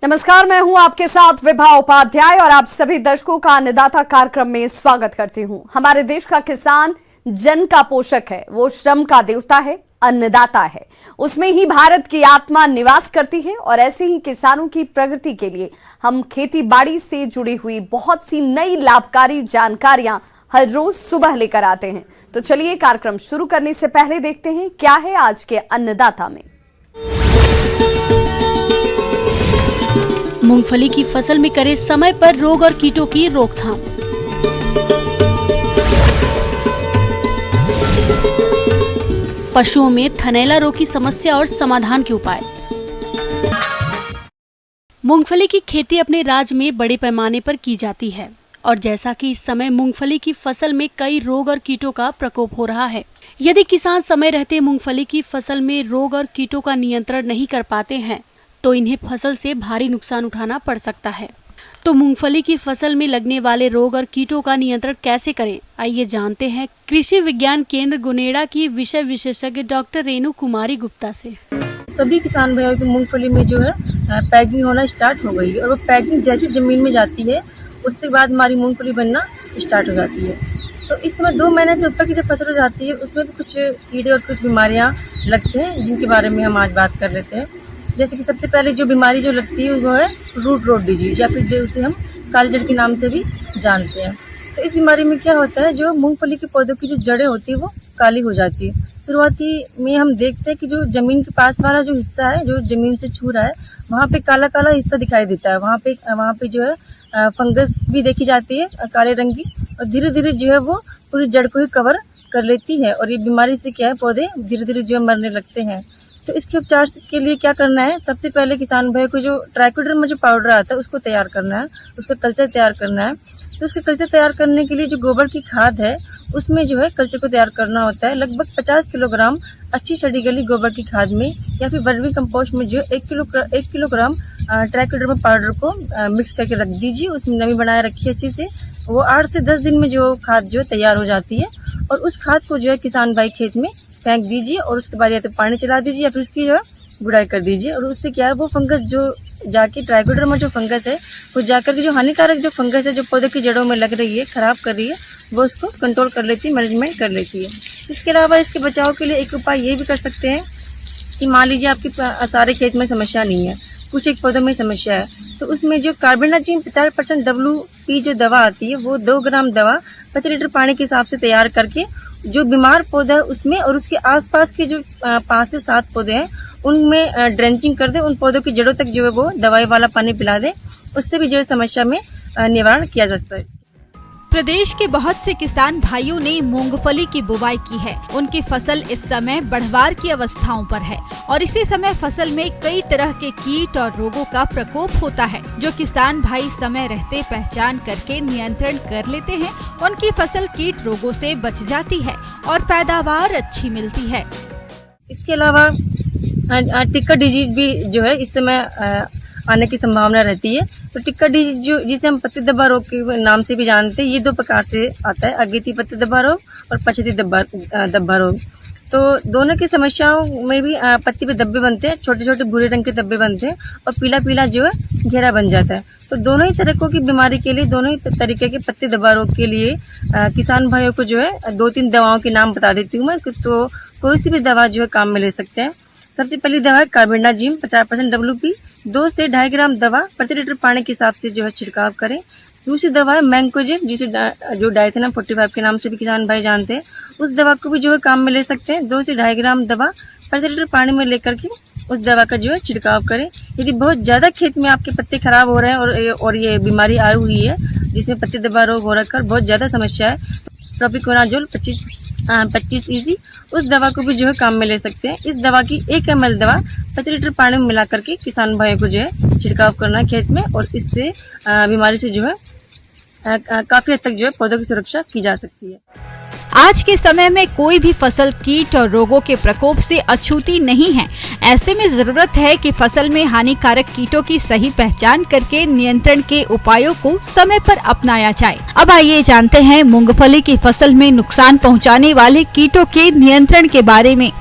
नमस्कार, मैं हूं आपके साथ विभा उपाध्याय और आप सभी दर्शकों का अन्नदाता कार्यक्रम में स्वागत करती हूं। हमारे देश का किसान जन का पोषक है, वो श्रम का देवता है, अन्नदाता है। उसमें ही भारत की आत्मा निवास करती है और ऐसे ही किसानों की प्रगति के लिए हम खेती बाड़ी से जुड़ी हुई बहुत सी नई लाभकारी जानकारियां हर रोज सुबह लेकर आते हैं। तो चलिए कार्यक्रम शुरू करने से पहले देखते हैं क्या है आज के अन्नदाता में। मूंगफली की फसल में करें समय पर रोग और कीटों की रोकथाम। पशुओं में थनैला रोग की समस्या और समाधान के उपाय। मूंगफली की खेती अपने राज्य में बड़े पैमाने पर की जाती है और जैसा कि इस समय मूंगफली की फसल में कई रोग और कीटों का प्रकोप हो रहा है। यदि किसान समय रहते मूंगफली की फसल में रोग और कीटों का नियंत्रण नहीं कर पाते हैं तो इन्हें फसल से भारी नुकसान उठाना पड़ सकता है। तो मूंगफली की फसल में लगने वाले रोग और कीटों का नियंत्रण कैसे करें, आइए जानते हैं कृषि विज्ञान केंद्र गुनेड़ा की विषय विशेषज्ञ डॉक्टर रेणु कुमारी गुप्ता से। सभी किसान भाइयों की मूंगफली में जो है पैकिंग होना स्टार्ट हो गई है और वो पैकिंग जैसी जमीन में जाती है उसके बाद हमारी मूंगफली बनना स्टार्ट हो जाती है। तो इस समय 2 महीने से ऊपर की जो फसल हो जाती है उसमें भी कुछ कीड़े और कुछ बीमारियां लगते हैं जिनके बारे में हम आज बात कर लेते हैं। जैसे कि सबसे पहले जो बीमारी जो लगती है वो है रूट रॉट डिजीज या फिर जिसे हम काली जड़ के नाम से भी जानते हैं। तो इस बीमारी में क्या होता है, जो मूंगफली के पौधों की जो जड़ें होती है वो काली हो जाती है। शुरुआती में हम देखते हैं कि जो जमीन के पास वाला जो हिस्सा है जो जमीन से छू रहा है वहाँ पे काला काला हिस्सा दिखाई देता है। वहाँ पे जो है फंगस भी देखी जाती है काले रंग की और धीरे धीरे जो है वो पूरी जड़ को ही कवर कर लेती है और ये बीमारी से क्या है पौधे धीरे धीरे जो है मरने लगते हैं। तो इसके उपचार के लिए क्या करना है, सबसे पहले किसान भाई को जो ट्राइकोडर्मा जो पाउडर आता है उसको तैयार करना है, उसका कल्चर तैयार करना है। तो उसके कल्चर तैयार करने के लिए जो गोबर की खाद है उसमें जो है कल्चर को तैयार करना होता है। लगभग 50 किलोग्राम अच्छी सड़ी गली गोबर की खाद में या फिर वर्मी कंपोस्ट में जो 1 किलोग्राम ट्राइकोडर्मा पाउडर को मिक्स करके रख दीजिए। उसमें नमी बनाए रखिए अच्छी से। वो 8 से 10 दिन में जो खाद जो तैयार हो जाती है और उस खाद को जो है किसान भाई खेत में फेंक दीजिए और उसके बाद या तो पानी चला दीजिए या फिर उसकी जो है गुड़ाई कर दीजिए। और उससे क्या है वो फंगस जो जाके ट्राइकोडर्मा जो फंगस है वो जाकर के जो हानिकारक जो फंगस है जो पौधे की जड़ों में लग रही है, खराब कर रही है, वो उसको कंट्रोल कर लेती है, मैनेजमेंट कर लेती है। इसके अलावा इसके बचाव के लिए एक उपाय ये भी कर सकते हैं कि मान लीजिए आपके सारे खेत में समस्या नहीं है, कुछ एक पौधों में समस्या है, तो उसमें जो कार्बेंडाजिम 50% WP जो दवा आती है वो 2 ग्राम दवा प्रति लीटर पानी के हिसाब से तैयार करके जो बीमार पौधा है उसमें और उसके आसपास के जो 5 से 7 पौधे हैं उनमें ड्रेंचिंग कर दे, उन पौधों की जड़ों तक जो है वो दवाई वाला पानी पिला दे। उससे भी जो है समस्या में निवारण किया जा सकता है। प्रदेश के बहुत से किसान भाइयों ने मूंगफली की बुवाई की है। उनकी फसल इस समय बढ़वार की अवस्थाओं पर है और इसी समय फसल में कई तरह के कीट और रोगों का प्रकोप होता है, जो किसान भाई समय रहते पहचान करके नियंत्रण कर लेते हैं। उनकी फसल कीट रोगों से बच जाती है और पैदावार अच्छी मिलती है। इसके अलावा टिक्का डिजीज भी जो है इस समय आने की संभावना रहती है। तो टिक्का डिजीज जो जिसे हम पत्ती धब्बा रोग के नाम से भी जानते हैं, ये 2 प्रकार से आता है, अगेती पत्ती धब्बा रोग और पछेती धब्बा रोग। तो दोनों की समस्याओं में भी पत्ती पे धब्बे बनते हैं, छोटे छोटे भूरे रंग के धब्बे बनते हैं और पीला पीला जो है घेरा बन जाता है। तो दोनों ही तरीकों की बीमारी के लिए, दोनों ही तरीके के पत्ती धब्बा रोग के लिए किसान भाइयों को जो है 2-3 दवाओं के नाम बता देती हूँ मैं। तो कोई सी भी दवा जो है काम में ले सकते हैं। सबसे पहली दवा है कार्बेंडाजिम 50% WP, 2 से 2.5 ग्राम दवा प्रति लीटर पानी के हिसाब से जो है छिड़काव करें। दूसरी दवा है मैंकोजेब, जिसे जो डाइथेनम 45 के नाम से भी किसान भाई जानते हैं। उस दवा को भी जो है काम में ले सकते हैं। 2 से 2.5 ग्राम दवा प्रति लीटर पानी में लेकर के उस दवा का जो है छिड़काव करें। यदि बहुत ज़्यादा खेत में आपके पत्ते खराब हो रहे हैं और ये बीमारी आई हुई है जिसमें पत्ती धब्बा रोग हो रखा है, बहुत ज़्यादा समस्या है, प्रोपिकोनाजोल 25 EC उस दवा को भी जो है काम में ले सकते हैं। इस दवा की 1 ml दवा प्रति लीटर पानी में मिला करके किसान भाइयों को जो है छिड़काव करना है खेत में और इससे बीमारी से जो है काफी हद तक जो है पौधों की सुरक्षा की जा सकती है। आज के समय में कोई भी फसल कीट और रोगों के प्रकोप से अछूती नहीं है। ऐसे में जरूरत है कि फसल में हानिकारक कीटों की सही पहचान करके नियंत्रण के उपायों को समय पर अपनाया जाए। अब आइए जानते हैं मूंगफली की फसल में नुकसान पहुंचाने वाले कीटों के नियंत्रण के बारे में।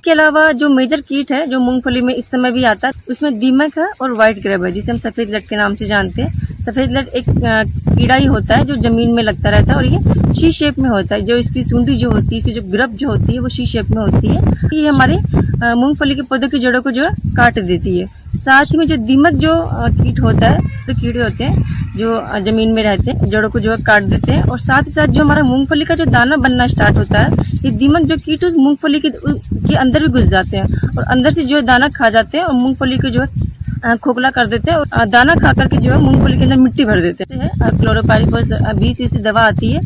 इसके अलावा जो मेजर कीट है जो मूंगफली में इस समय भी आता है, उसमें दीमक है और व्हाइट ग्रेब है, जिसे हम सफेद लट के नाम से जानते हैं। सफेद लट एक कीड़ा ही होता है जो जमीन में लगता रहता है और ये शी शेप में होता है। जो इसकी सूंडी जो होती है, इसकी जो ग्रब जो होती है वो शी शेप में होती है। ये हमारे मूंगफली के पौधों की जड़ों को जो है काट देती है। साथ ही में जो दीमक जो कीट होता है, तो कीड़े होते हैं जो जमीन में रहते हैं, जड़ों को जो है काट देते हैं। और साथ ही साथ जो हमारा मूंगफली का जो दाना बनना स्टार्ट होता है, ये दीमक जो कीट उस मूंगफली के अंदर भी घुस जाते हैं और अंदर से जो है दाना खा जाते हैं और मूंगफली को जो है खोखला कर देते हैं और दाना खा करके जो है मूंगफली के अंदर मिट्टी भर देते हैं। क्लोरोपाइरिफॉस 20 cc दवा आती है।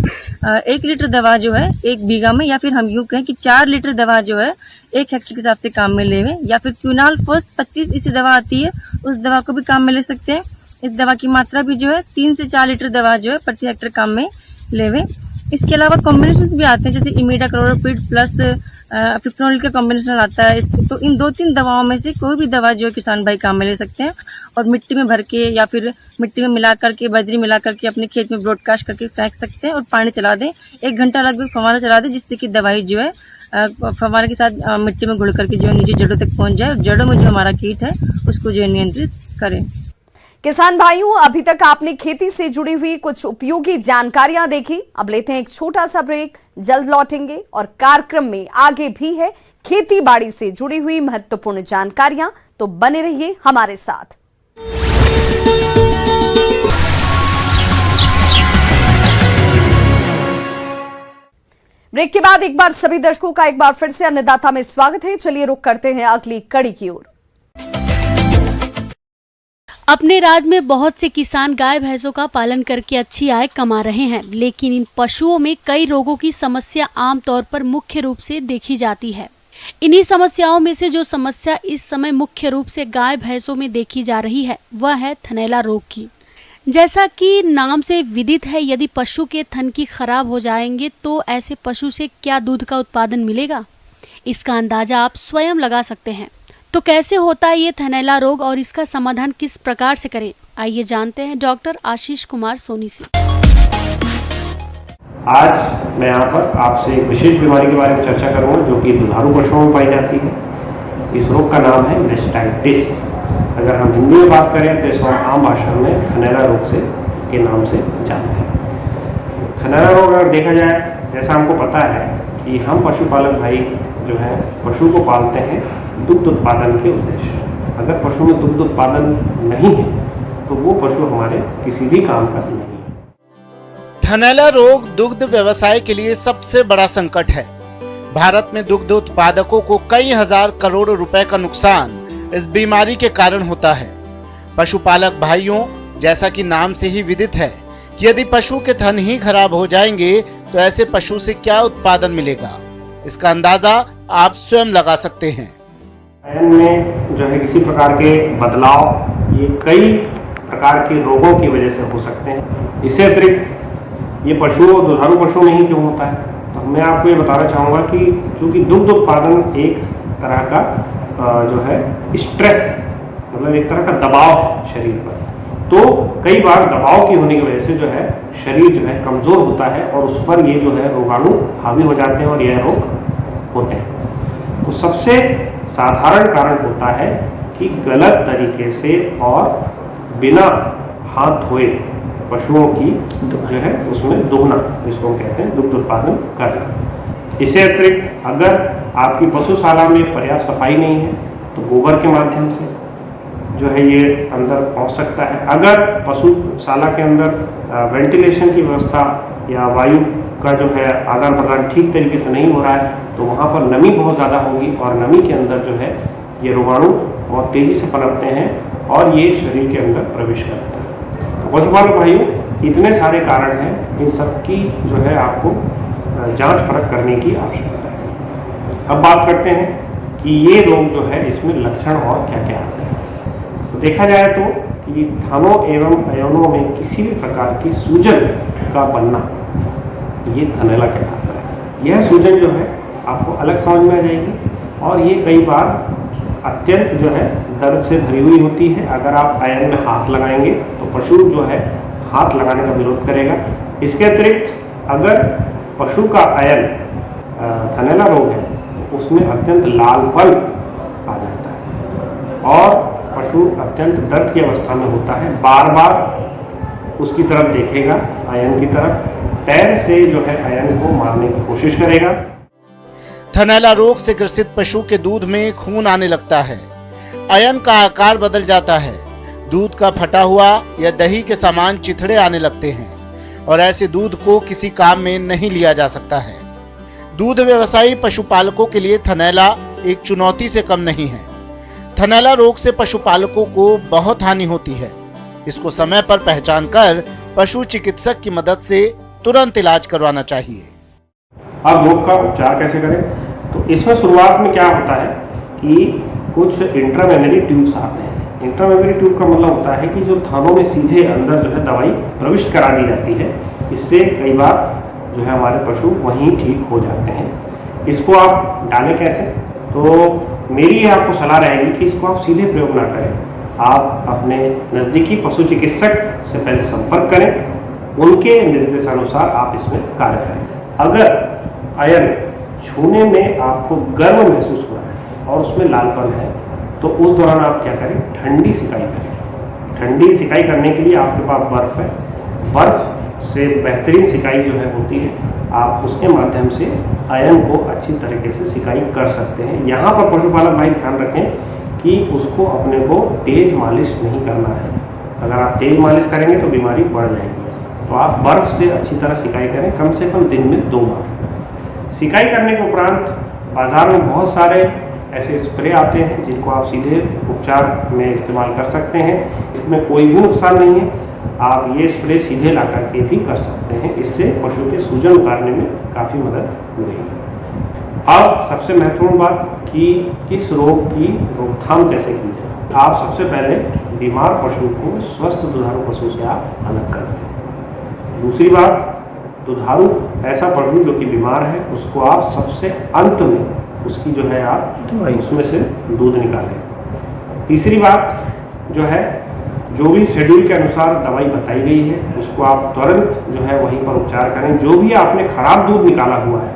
1 लीटर दवा जो है 1 बीघा में, या फिर हम यूँ कहें कि 4 लीटर दवा जो है 1 हेक्टेयर के हिसाब से काम में लेवे, या फिर क्विनालफॉस 25 cc दवा आती है, उस दवा को भी काम में ले सकते हैं। इस दवा की मात्रा भी जो है 3 से 4 लीटर दवा जो है प्रति हेक्टेयर काम में लेवे। इसके अलावा कॉम्बिनेशन भी आते हैं, जैसे इमिडाक्लोरोपिड प्लस फिप्रोनिल का कॉम्बिनेशन आता है। तो इन 2-3 दवाओं में से कोई भी दवा जो किसान भाई काम में ले सकते हैं और मिट्टी में भर के या फिर मिट्टी में मिला करके, बजरी मिला करके अपने खेत में ब्रॉडकास्ट करके फेंक सकते हैं और पानी चला दें। 1 घंटा लगभग फव्वारा चला दें, जिससे कि दवाई जो है फव्वारे के साथ मिट्टी में घुल करके जो है नीचे जड़ों तक पहुंच जाए और जड़ों में जो हमारा कीट है उसको जो है नियंत्रित करें। किसान भाइयों, अभी तक आपने खेती से जुड़ी हुई कुछ उपयोगी जानकारियां देखी। अब लेते हैं एक छोटा सा ब्रेक, जल्द लौटेंगे और कार्यक्रम में आगे भी है खेती बाड़ी से जुड़ी हुई महत्वपूर्ण जानकारियां, तो बने रहिए हमारे साथ। ब्रेक के बाद एक बार सभी दर्शकों का एक बार फिर से अन्नदाता में स्वागत है। चलिए रुक करते हैं अगली कड़ी की ओर। अपने राज्य में बहुत से किसान गाय भैंसों का पालन करके अच्छी आय कमा रहे हैं, लेकिन इन पशुओं में कई रोगों की समस्या आमतौर पर मुख्य रूप से देखी जाती है। इन्हीं समस्याओं में से जो समस्या इस समय मुख्य रूप से गाय भैंसों में देखी जा रही है, वह है थनैला रोग की। जैसा कि नाम से विदित है, यदि पशु के थन की खराब हो जाएंगे तो ऐसे पशु से क्या दूध का उत्पादन मिलेगा, इसका अंदाजा आप स्वयं लगा सकते हैं। तो कैसे होता है ये थनैला रोग और इसका समाधान किस प्रकार से करें, आइए जानते हैं डॉक्टर आशीष कुमार सोनी से। आज मैं यहाँ पर आपसे एक विशेष बीमारी के बारे में चर्चा करूँगा जो कि दुधारू पशुओं में पाई जाती है। इस रोग का नाम है मैस्टाइटिस। अगर हम हिंदी में बात करें तो इसको आम भाषा में थनैला रोग से के नाम से जानते हैं। थनैला रोग अगर देखा जाए, जैसा हमको पता है कि हम पशुपालक भाई जो है पशु को पालते हैं दुग्ध उत्पादन के उद्देश्य। अगर पशु में दुग्ध उत्पादन नहीं है तो वो पशु हमारे किसी भी काम का नहीं है। थनैला रोग दुग्ध व्यवसाय के लिए सबसे बड़ा संकट है। भारत में दुग्ध उत्पादकों को कई हजार करोड़ रुपए का नुकसान इस बीमारी के कारण होता है। पशुपालक भाइयों, जैसा कि नाम से ही विदित है कि यदि पशु के थन ही खराब हो जाएंगे तो ऐसे पशु से क्या उत्पादन मिलेगा, इसका अंदाजा आप स्वयं लगा सकते हैं। आयन में जो है किसी प्रकार के बदलाव ये कई प्रकार के रोगों की वजह से हो सकते हैं। इससे अतिरिक्त ये पशु दुधारू पशु में ही क्यों होता है, तो मैं आपको ये बताना चाहूँगा कि क्योंकि दुग्ध उत्पादन एक तरह का जो है स्ट्रेस, मतलब एक तरह का दबाव है शरीर पर, तो कई बार दबाव की होने की वजह से जो है शरीर जो है कमज़ोर होता है और उस पर ये जो है रोगाणु हावी हो जाते हैं और यह रोग होते हैं। तो सबसे साधारण कारण होता है कि गलत तरीके से और बिना हाथ धोए पशुओं की जो है उसमें दोहना, जिसको हम कहते हैं दुग्ध उत्पादन करना। इससे अतिरिक्त अगर आपकी पशुशाला में पर्याप्त सफाई नहीं है तो गोबर के माध्यम से जो है ये अंदर पहुंच सकता है। अगर पशुशाला के अंदर वेंटिलेशन की व्यवस्था या वायु का जो है आदान प्रदान ठीक तरीके से नहीं हो रहा है तो वहाँ पर नमी बहुत ज़्यादा होगी और नमी के अंदर जो है ये रोगाणु बहुत तेज़ी से पनपते हैं और ये शरीर के अंदर प्रवेश करते हैं। तो पशुपालक भाइयों, इतने सारे कारण हैं, इन सब की जो है आपको जांच परख करने की आवश्यकता है। अब बात करते हैं कि ये रोग जो है इसमें लक्षण और क्या क्या आते हैं। तो देखा जाए तो कि थनों एवं अयनों में किसी भी प्रकार की सूजन का बनना, ये थनैला कहलाता है। यह सूजन जो है आपको अलग समझ में आ जाएगी और ये कई बार अत्यंत जो है दर्द से भरी हुई होती है। अगर आप आयन में हाथ लगाएंगे तो पशु जो है हाथ लगाने का विरोध करेगा। इसके अतिरिक्त अगर पशु का आयन थनैला रोग है उसमें अत्यंत लालपन आ जाता है और पशु अत्यंत दर्द की अवस्था में होता है। बार बार उसकी तरफ देखेगा, आयन की तरफ, पैर से जो है आयन को मारने की कोशिश करेगा। थनैला रोग से ग्रसित पशु के दूध में खून आने लगता है, आयन का आकार बदल जाता है, दूध का फटा हुआ या दही के समान चिथड़े आने लगते हैं और ऐसे दूध को किसी काम में नहीं लिया जा सकता है। दूध व्यवसायी पशुपालकों के लिए थनैला एक चुनौती से कम नहीं है। थनैला रोग से पशुपालकों को बहुत हानि होती है। इसको समय पर पहचान कर पशु चिकित्सक की मदद से तुरंत इलाज करवाना चाहिए। अब रोग का उपचार कैसे करें? तो इसमें शुरुआत में क्या होता है कि कुछ इंट्रामेमरी ट्यूब्स आते हैं। इंट्रामेमरी ट्यूब का मतलब होता है कि जो थानों में सीधे अंदर जो है दवाई प्रविष्ट करा दी जाती है। इससे कई बार जो है हमारे पशु वहीं ठीक हो जाते हैं। इसको आप डालें कैसे? तो मेरी आपको सलाह रहेगी कि इसको आप सीधे प्रयोग ना करें। आप अपने नज़दीकी पशु चिकित्सक से पहले संपर्क करें, उनके निर्देशानुसार आप इसमें कार्य करें। अगर आयन छूने में आपको गर्म महसूस हो रहा है और उसमें लालपन है तो उस दौरान आप क्या करें? ठंडी सिकाई करें। ठंडी सिकाई करने के लिए आपके पास बर्फ है, बर्फ से बेहतरीन सिकाई जो है होती है, आप उसके माध्यम से आयन को अच्छी तरीके से सिकाई कर सकते हैं। यहाँ पर पशुपालक भाई ध्यान रखें कि उसको अपने को तेज मालिश नहीं करना है। अगर आप तेज मालिश करेंगे तो बीमारी बढ़ जाएगी। तो आप बर्फ से अच्छी तरह सिकाई करें, कम से कम दिन में 2 बार। सिकाई करने के उपरांत बाजार में बहुत सारे ऐसे स्प्रे आते हैं जिनको आप सीधे उपचार में इस्तेमाल कर सकते हैं। इसमें कोई भी नुकसान नहीं है। आप ये स्प्रे सीधे ला करके भी कर सकते हैं। इससे पशु के सूजन उतारने में काफ़ी मदद मिलेगी। अब सबसे महत्वपूर्ण बात कि इस रोग की रोकथाम कैसे की जाए। आप सबसे पहले बीमार पशु को स्वस्थ दुधारू पशु से आप अलग कर दें। दूसरी बात, दुधारू ऐसा पशु जो कि बीमार है उसको आप सबसे अंत में उसकी जो है आप उसमें से दूध निकालें। तीसरी बात जो है, जो भी शेड्यूल के अनुसार दवाई बताई गई है उसको आप तुरंत जो है वहीं पर उपचार करें। जो भी आपने खराब दूध निकाला हुआ है,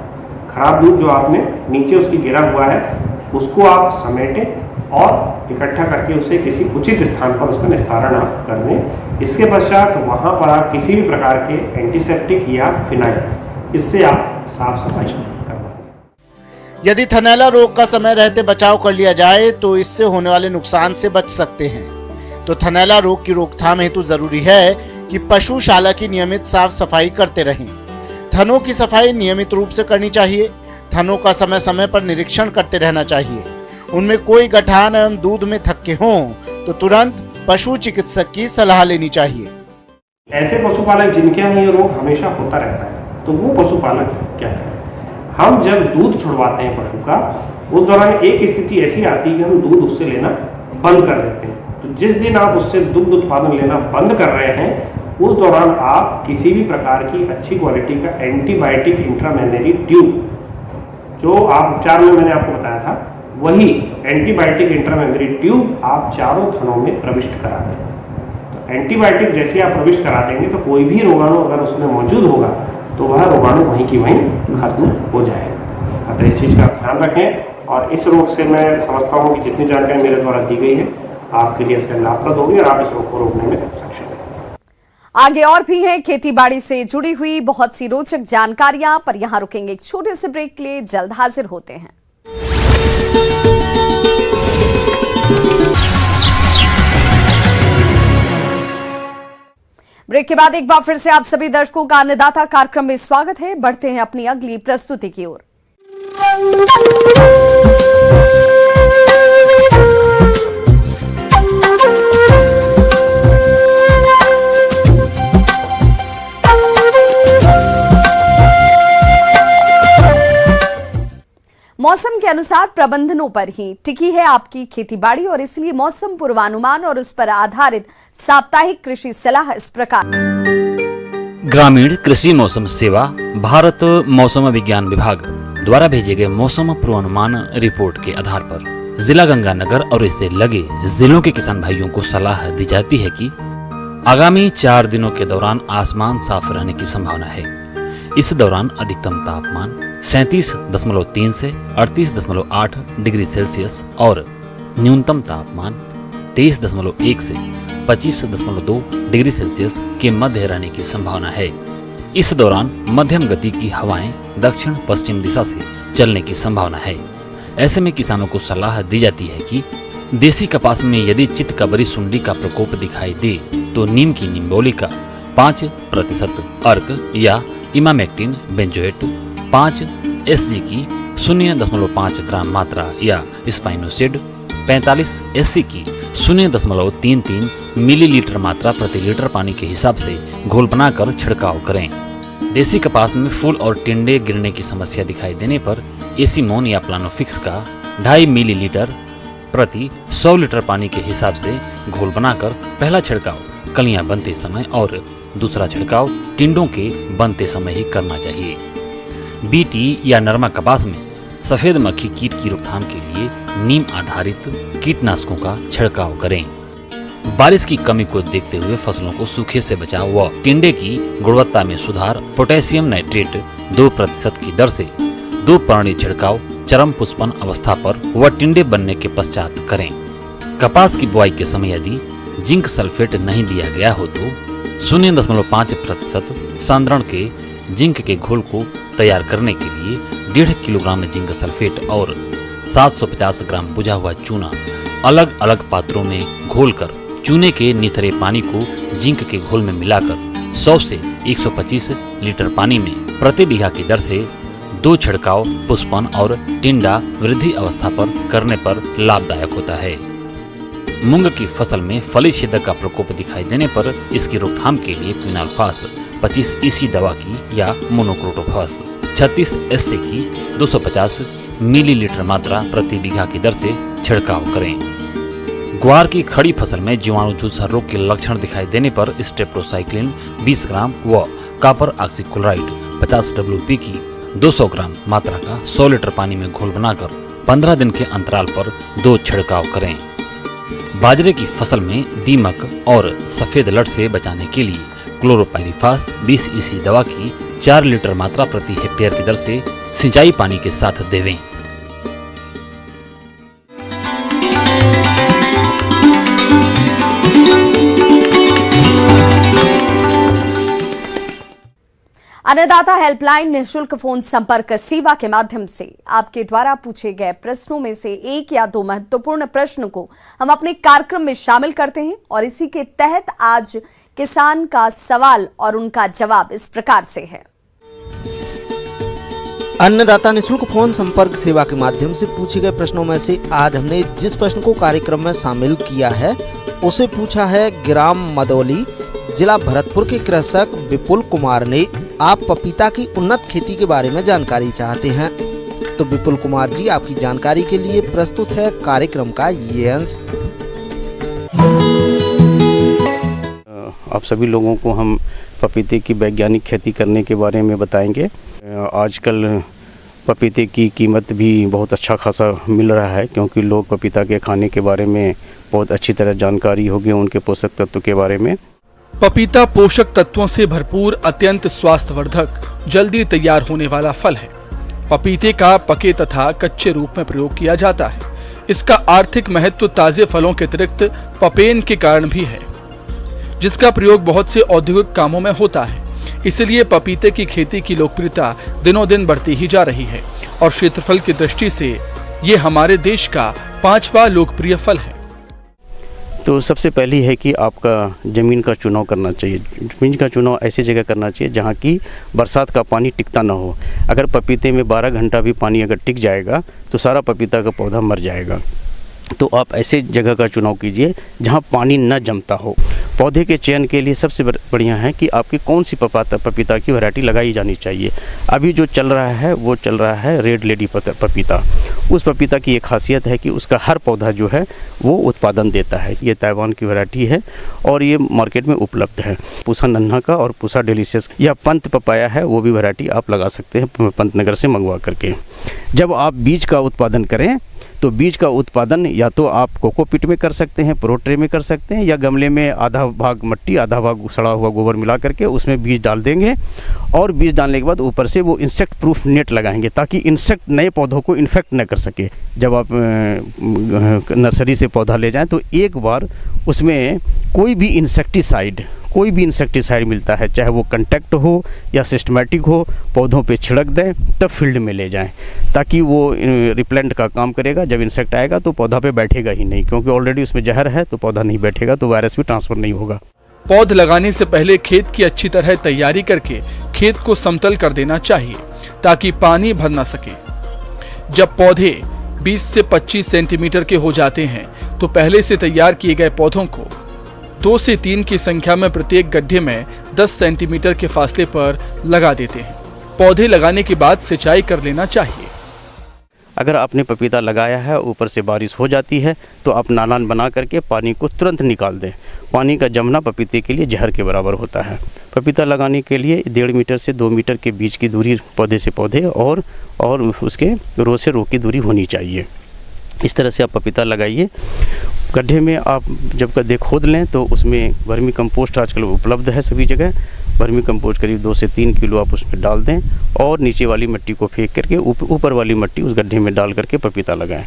खराब दूध जो आपने नीचे उसकी गिरा हुआ है, उसको आप समेटें और इकट्ठा करके उसे किसी उचित स्थान पर उसका निस्तारण आप कर दें। इसके पश्चात वहाँ पर आप किसी भी प्रकार के एंटीसेप्टिक या फिनाइल, इससे आप साफ सफाई करवाएं। यदि थनैला रोग का समय रहते बचाव कर लिया जाए तो इससे होने वाले नुकसान से बच सकते हैं। तो थनैला रोग की रोकथाम हेतु जरूरी है कि पशुशाला की नियमित साफ सफाई करते रहें। थनों की सफाई नियमित रूप से करनी चाहिए। थनों का समय समय पर निरीक्षण करते रहना चाहिए। उनमें कोई गठान एवं दूध में थक्के हों तो तुरंत पशु चिकित्सक की सलाह लेनी चाहिए। ऐसे पशुपालक जिनके यहाँ ये रोग हमेशा होता रहता है, तो वो पशुपालक क्या करें? हम जब दूध छुड़वाते हैं पशु का, उस दौरान एक स्थिति ऐसी आती है कि हम दूध उससे लेना बंद कर देते हैं। तो जिस दिन आप उससे दुग्ध उत्पादन लेना बंद कर रहे हैं, उस दौरान आप किसी भी प्रकार की अच्छी क्वालिटी का एंटीबायोटिक इंट्रामेमरी ट्यूब, जो आप उपचार में मैंने आपको बताया था, वही एंटीबायोटिक इंट्रामेमरी ट्यूब आप चारों थनों में प्रविष्ट करा दें। तो एंटीबायोटिक जैसे आप प्रविष्ट करा देंगे तो कोई भी रोगाणु अगर उसमें मौजूद होगा तो वह रोगाणु वहीं की वहीं खत्म हो जाएगा। अतः इस चीज़ का ध्यान रखें। और इस रोग से मैं समझता हूँ कि जितनी जानकारी मेरे द्वारा दी गई है आपके लिए इसका लाभप्रद होगी और आप इस रोग को रोकने में सक्षम हैं। आगे और भी हैं खेतीबाड़ी से जुड़ी हुई बहुत सी रोचक जानकारियां, पर यहां रुकेंगे एक छोटे से ब्रेक के लिए। जल्द हाजिर होते हैं। ब्रेक के बाद एक बार फिर से आप सभी दर्शकों का अन्नदाता कार्यक्रम में स्वागत है। बढ़ते हैं अपनी अगली प्रस्तुति की ओर। मौसम के अनुसार प्रबंधनों पर ही टिकी है आपकी खेतीबाड़ी और इसलिए मौसम पूर्वानुमान और उस पर आधारित साप्ताहिक कृषि सलाह इस प्रकार। ग्रामीण कृषि मौसम सेवा भारत मौसम विज्ञान विभाग द्वारा भेजे गए मौसम पूर्वानुमान रिपोर्ट के आधार पर जिला गंगानगर और इससे लगे जिलों के किसान भाइयों को सलाह दी जाती है कि आगामी 4 दिनों के दौरान आसमान साफ रहने की संभावना है। इस दौरान अधिकतम तापमान 37.3 से 38.8 डिग्री सेल्सियस और न्यूनतम तापमान 23.1 से 25.2 डिग्री सेल्सियस के मध्य रहने की संभावना है। इस दौरान मध्यम गति की हवाएं दक्षिण पश्चिम दिशा से चलने की संभावना है। ऐसे में किसानों को सलाह दी जाती है कि देसी कपास में यदि चितकबरी सुंडी का प्रकोप दिखाई दे तो नीम की निम्बोली का 5% अर्क या इमामेक्टिन बेंजोएट 5 SG की 0.5 ग्राम मात्रा या स्पाइनोसिड 45 SC की 0.33 मिलीलीटर मात्रा प्रति लीटर पानी के हिसाब से घोल बनाकर छिड़काव करें। देसी कपास में फूल और टिंडे गिरने की समस्या दिखाई देने पर एसीमोन या प्लानोफिक्स का 2.5 मिलीलीटर प्रति 100 लीटर पानी के हिसाब से घोल बनाकर पहला छिड़काव कलियां बनते समय और दूसरा छिड़काव टिंडों के बनते समय ही करना चाहिए। बीटी या नरमा कपास में सफेद मक्खी कीट की रोकथाम के लिए नीम आधारित कीटनाशकों का छिड़काव करें। बारिश की कमी को देखते हुए फसलों को सूखे से बचाव व टिंडे की गुणवत्ता में सुधार पोटेशियम नाइट्रेट 2% की दर से 2 पर्णी छिड़काव चरम पुष्पन अवस्था पर व टिंडे बनने के पश्चात करें। कपास की बुआई के समय यदि जिंक सल्फेट नहीं दिया गया हो तो 0.5% सांद्रण के जिंक के घोल को तैयार करने के लिए 1.5 किलोग्राम जिंक सल्फेट और 750 ग्राम बुझा हुआ चूना अलग अलग पात्रों में घोलकर चूने के निथरे पानी को जिंक के घोल में मिलाकर 100 से 125 लीटर पानी में प्रति बीघा की दर से 2 छिड़काव पुष्पन और टिंडा वृद्धि अवस्था पर करने पर लाभदायक होता है। मूंग की फसल में फली छेदक का प्रकोप दिखाई देने पर इसकी रोकथाम के लिए क्विनाल्फास 25 EC दवा की या मोनोक्रोटोफास 36 SC की 250 मिलीलीटर मात्रा प्रति बीघा की दर से छिड़काव करें। ग्वार की खड़ी फसल में जीवाणु झुलसा रोग के लक्षण दिखाई देने पर स्टेप्टोसाइक्लिन 20 ग्राम व कॉपर ऑक्सीक्लोराइड 50 WP की 200 ग्राम मात्रा का 100 लीटर पानी में घोल बनाकर 15 दिन के अंतराल पर 2 छिड़काव करें। बाजरे की फसल में दीमक और सफेद लट से बचाने के लिए क्लोरोपाइरिफास 20 EC दवा की 4 लीटर मात्रा प्रति हेक्टेयर की दर से सिंचाई पानी के साथ देवें। अन्नदाता हेल्पलाइन निःशुल्क फोन संपर्क सेवा के माध्यम से आपके द्वारा पूछे गए प्रश्नों में से 1 या 2 महत्वपूर्ण प्रश्न को हम अपने कार्यक्रम में शामिल करते हैं और इसी के तहत आज किसान का सवाल और उनका जवाब इस प्रकार से है। अन्नदाता निःशुल्क फोन संपर्क सेवा के माध्यम से पूछे गए प्रश्नों में से आज हमने जिस प्रश्न को कार्यक्रम में शामिल किया है उसे पूछा है ग्राम मदौली जिला भरतपुर के कृषक विपुल कुमार ने। आप पपीता की उन्नत खेती के बारे में जानकारी चाहते हैं तो विपुल कुमार जी आपकी जानकारी के लिए प्रस्तुत है कार्यक्रम का ये अंश। आप सभी लोगों को हम पपीते की वैज्ञानिक खेती करने के बारे में बताएंगे। आजकल पपीते की कीमत भी बहुत अच्छा खासा मिल रहा है क्योंकि लोग पपीता के खाने के बारे में बहुत अच्छी तरह जानकारी होगी उनके पोषक तत्व के बारे में। पपीता पोषक तत्वों से भरपूर अत्यंत स्वास्थ्यवर्धक जल्दी तैयार होने वाला फल है। पपीते का पके तथा कच्चे रूप में प्रयोग किया जाता है। इसका आर्थिक महत्व ताजे फलों के अतिरिक्त पपेन के कारण भी है जिसका प्रयोग बहुत से औद्योगिक कामों में होता है। इसलिए पपीते की खेती की लोकप्रियता दिनों दिन बढ़ती ही जा रही है और क्षेत्रफल की दृष्टि से ये हमारे देश का 5वां लोकप्रिय फल है। तो सबसे पहली है कि आपका ज़मीन का चुनाव करना चाहिए। ज़मीन का चुनाव ऐसी जगह करना चाहिए जहाँ की बरसात का पानी टिकता ना हो। अगर पपीते में 12 घंटा भी पानी अगर टिक जाएगा तो सारा पपीता का पौधा मर जाएगा। तो आप ऐसे जगह का चुनाव कीजिए जहाँ पानी न जमता हो। पौधे के चयन के लिए सबसे बढ़िया है कि आपकी कौन सी पपीता की वैरायटी लगाई जानी चाहिए। अभी जो चल रहा है वो चल रहा है रेड लेडी पपीता। उस पपीता की एक खासियत है कि उसका हर पौधा जो है वो उत्पादन देता है। ये ताइवान की वैरायटी है और ये मार्केट में उपलब्ध है। पूसा नन्हा का और पूसा डिलीशियस या पंत पपाया है वो भी वैरायटी आप लगा सकते हैं पंतनगर से मंगवा करके। जब आप बीज का उत्पादन करें तो बीज का उत्पादन या तो आप कोकोपीट में कर सकते हैं, प्रो ट्रे में कर सकते हैं, या गमले में आधा भाग मट्टी आधा भाग सड़ा हुआ गोबर मिला करके उसमें बीज डाल देंगे। और बीज डालने के बाद ऊपर से वो इंसेक्ट प्रूफ नेट लगाएंगे ताकि इंसेक्ट नए पौधों को इन्फेक्ट न कर सके। जब आप नर्सरी से पौधा ले जाएं तो एक बार उसमें कोई भी इंसेक्टिसाइड मिलता है, चाहे वो कंटैक्ट हो या सिस्टमेटिक हो, पौधों पे छिड़क दें, तब फील्ड में ले जाएं ताकि वो रिपेलेंट का काम करेगा। जब इंसेक्ट आएगा तो पौधा पे बैठेगा ही नहीं, क्योंकि ऑलरेडी उसमें जहर है तो पौधा नहीं बैठेगा, तो वायरस भी ट्रांसफर नहीं होगा। पौध लगाने से पहले खेत की अच्छी तरह तैयारी करके खेत को समतल कर देना चाहिए ताकि पानी भर न सके। जब पौधे 20 से 25 सेंटीमीटर के हो जाते हैं तो पहले से तैयार किए गए पौधों को 2 से 3 की संख्या में प्रत्येक गड्ढे में 10 सेंटीमीटर के फासले पर लगा देते हैं। पौधे लगाने के बाद सिंचाई कर लेना चाहिए। अगर आपने पपीता लगाया है, ऊपर से बारिश हो जाती है, तो आप नालान बना करके पानी को तुरंत निकाल दें। पानी का जमना पपीते के लिए जहर के बराबर होता है। पपीता लगाने के लिए 1.5 मीटर से 2 मीटर के बीच की दूरी पौधे से पौधे और उसके रो से रो की दूरी होनी चाहिए। इस तरह से आप पपीता लगाइए। गड्ढे में आप जब गड्ढे खोद लें तो उसमें वर्मी कंपोस्ट आजकल उपलब्ध है सभी जगह। वर्मी कंपोस्ट करीब 2 से 3 किलो आप उसमें डाल दें और नीचे वाली मिट्टी को फेंक करके ऊपर वाली मिट्टी उस गड्ढे में डाल करके पपीता लगाएं।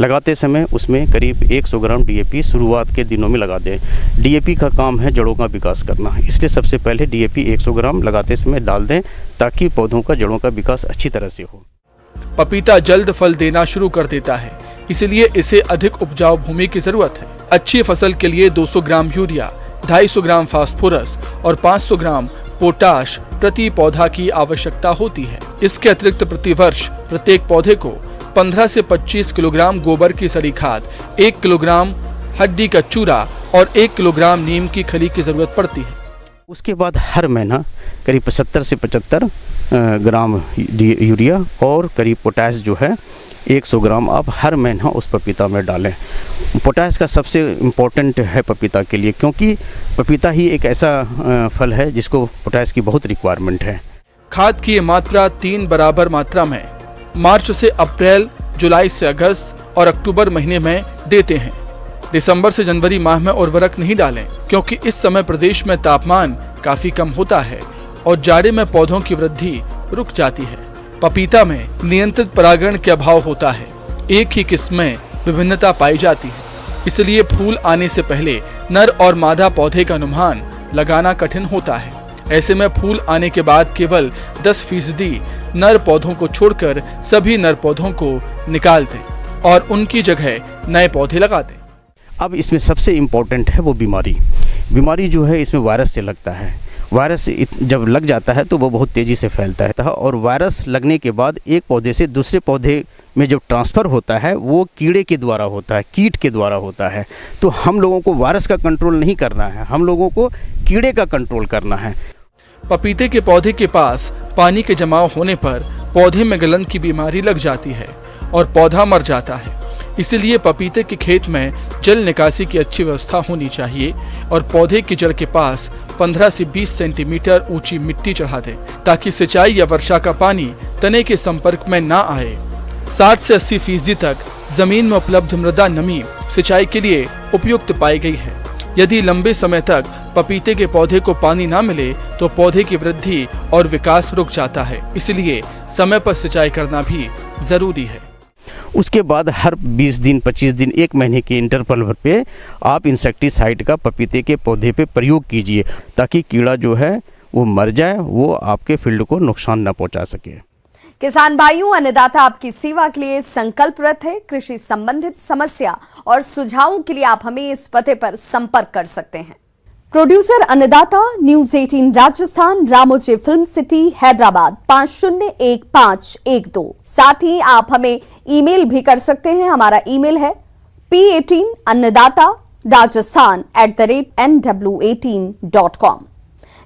लगाते समय उसमें करीब 100 ग्राम DAP शुरुआत के दिनों में लगा दें। DAP का काम है जड़ों का विकास करना, इसलिए सबसे पहले DAP 100 ग्राम लगाते समय डाल दें ताकि पौधों का जड़ों का विकास अच्छी तरह से हो। पपीता जल्द फल देना शुरू कर देता है, इसलिए इसे अधिक उपजाऊ भूमि की जरूरत है। अच्छी फसल के लिए 200 ग्राम यूरिया, 250 ग्राम फास्फोरस और 500 ग्राम पोटाश प्रति पौधा की आवश्यकता होती है। इसके अतिरिक्त प्रतिवर्ष प्रत्येक पौधे को 15 से 25 किलोग्राम गोबर की सड़ी खाद, 1 किलोग्राम हड्डी का चूरा और 1 किलोग्राम नीम की खली की जरूरत पड़ती है। उसके बाद हर महीना करीब 70 से 75 ग्राम यूरिया और करीब पोटाश जो है 100 ग्राम आप हर महीना उस पपीता में डालें। पोटाश का सबसे इम्पोर्टेंट है पपीता के लिए, क्योंकि पपीता ही एक ऐसा फल है जिसको पोटाश की बहुत रिक्वायरमेंट है। खाद की मात्रा 3 बराबर मात्रा में मार्च से अप्रैल, जुलाई से अगस्त और अक्टूबर महीने में देते हैं। दिसंबर से जनवरी माह में उर्वरक नहीं डालें, क्योंकि इस समय प्रदेश में तापमान काफी कम होता है और जाड़े में पौधों की वृद्धि रुक जाती है। पपीता में नियंत्रित परागण के अभाव होता है, एक ही किस्म में विभिन्नता पाई जाती है, इसलिए फूल आने से पहले नर और मादा पौधे का अनुमान लगाना कठिन होता है। ऐसे में फूल आने के बाद केवल 10% नर पौधों को छोड़कर सभी नर पौधों को निकाल दें और उनकी जगह नए पौधे लगा दें। अब इसमें सबसे इम्पोर्टेंट है वो बीमारी जो है इसमें वायरस से लगता है। वायरस जब लग जाता है तो वो बहुत तेज़ी से फैलता है और वायरस लगने के बाद एक पौधे से दूसरे पौधे में जब ट्रांसफ़र होता है वो कीड़े के द्वारा होता है, कीट के द्वारा होता है। तो हम लोगों को वायरस का कंट्रोल नहीं करना है, हम लोगों को कीड़े का कंट्रोल करना है। पपीते के पौधे के पास पानी के जमाव होने पर पौधे में गलन की बीमारी लग जाती है और पौधा मर जाता है। इसलिए पपीते के खेत में जल निकासी की अच्छी व्यवस्था होनी चाहिए और पौधे की जड़ के पास 15 से 20 सेंटीमीटर ऊंची मिट्टी चढ़ा दें ताकि सिंचाई या वर्षा का पानी तने के संपर्क में ना आए। 60 से 80% तक जमीन में उपलब्ध मृदा नमी सिंचाई के लिए उपयुक्त पाई गई है। यदि लंबे समय तक पपीते के पौधे को पानी ना मिले तो पौधे की वृद्धि और विकास रुक जाता है, इसलिए समय पर सिंचाई करना भी जरूरी है। उसके बाद हर 20 दिन, 25 दिन, 1 महीने के इंटरवल पे आप इंसेक्टिसाइड का पपीते के पौधे पे प्रयोग कीजिए ताकि कीड़ा जो है वो मर जाए, वो आपके फील्ड को नुकसान न पहुंचा सके। किसान भाइयों, अन्नदाता आपकी सेवा के लिए संकल्परत है। कृषि संबंधित समस्या और सुझावों के लिए आप हमें इस पते पर संपर्क कर सकते हैं। प्रोड्यूसर अन्नदाता, news 18 Rajasthan, Ramoji film city, Hyderabad 501512। साथ ही आप हमें ईमेल भी कर सकते हैं। हमारा ईमेल है p18annadatarajasthan@nw18.com।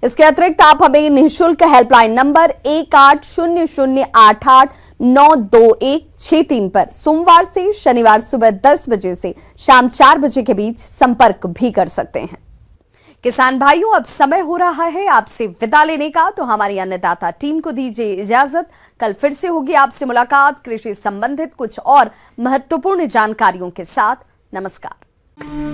इसके अतिरिक्त आप हमें निःशुल्क हेल्पलाइन नंबर 180088922163 पर सोमवार से शनिवार सुबह 10 बजे से शाम 4 बजे के बीच संपर्क भी कर सकते हैं। किसान भाइयों, अब समय हो रहा है आपसे विदा लेने का, तो हमारी अन्नदाता टीम को दीजिए इजाजत। कल फिर से होगी आपसे मुलाकात कृषि संबंधित कुछ और महत्वपूर्ण जानकारियों के साथ। नमस्कार।